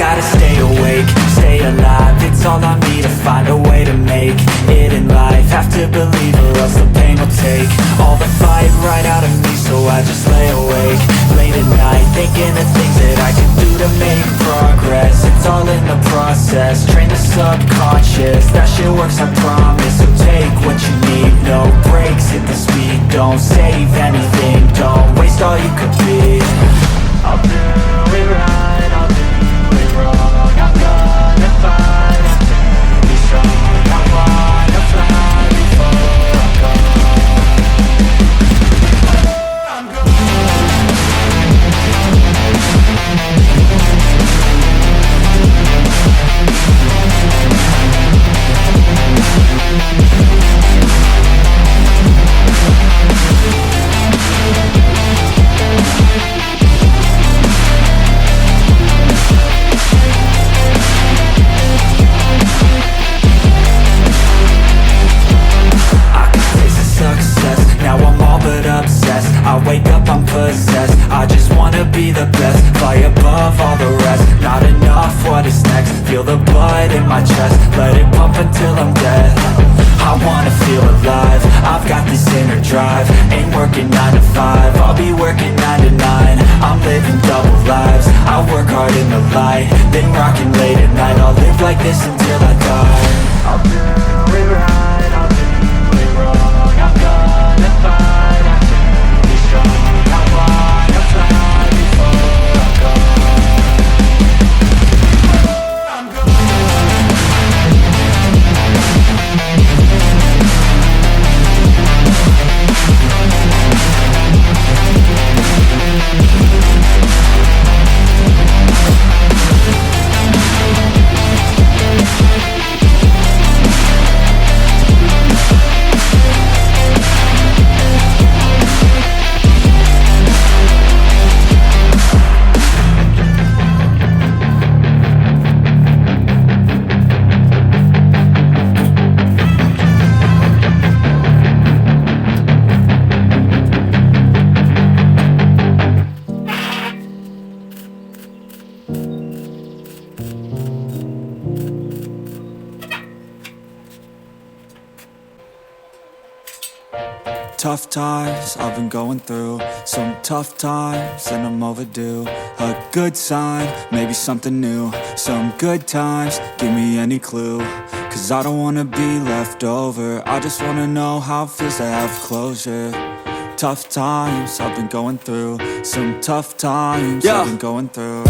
Gotta stay awake, stay alive, it's all on me to find a way to make it in life. Have to believe or else the pain will take all the fight right out of me, so I just lay awake late at night, thinking of things that I can do to make progress. It's all in the process, train the subconscious, that shit works, I promise. So take what you need, no breaks, hit the speed, don't save anything, don't waste all you could be. I'll do it right, I'll do it wrong, I'm gonna fight, I'm gonna be strong, I wanna fly before I'm gone. I'm gone. I wake up, I'm possessed, I just wanna be the best, fly above all the rest, not enough, what is next, feel the blood in my chest, let it pump until I'm dead, I wanna feel alive, I've got this inner drive, ain't working 9 to 5, I'll be working 9 to 9, I'm living double lives, I work hard in the light, then rocking late at night, I'll live like this until I die, I'll do it right, I'll do it wrong, I'm gonna fight. Tough times I've been going through, some tough times and I'm overdue. A good sign, maybe something new, some good times, give me any clue. Cause I don't wanna be left over, I just wanna know how it feels to have closure. Tough times I've been going through, some tough times I've been going through.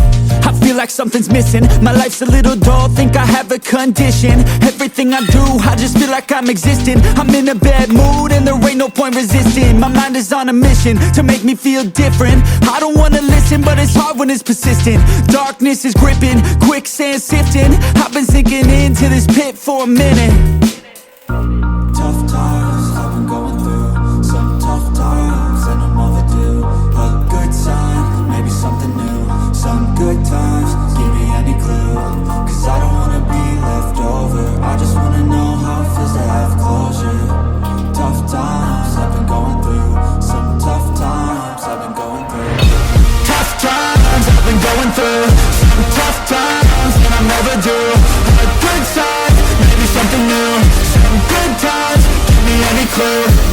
I feel like something's missing, my life's a little dull, think I have a condition. Everything I do, I just feel like I'm existing. I'm in a bad mood and there ain't no point resisting. My mind is on a mission to make me feel different. I don't wanna listen, but it's hard when it's persistent. Darkness is gripping, quicksand sifting. I've been sinking into this pit for a minute. Tough times I've been going through, some tough times and I'm overdue. A good sign, maybe something new, some good times, give me any clue. Cause I don't wanna be left over, I just wanna know how it feels to have closure. Tough times I've been going through, some tough times I've been going through. Tough times I've been going through, some tough times and I'm overdue. A good sign, maybe something new, some good times, give me any clue.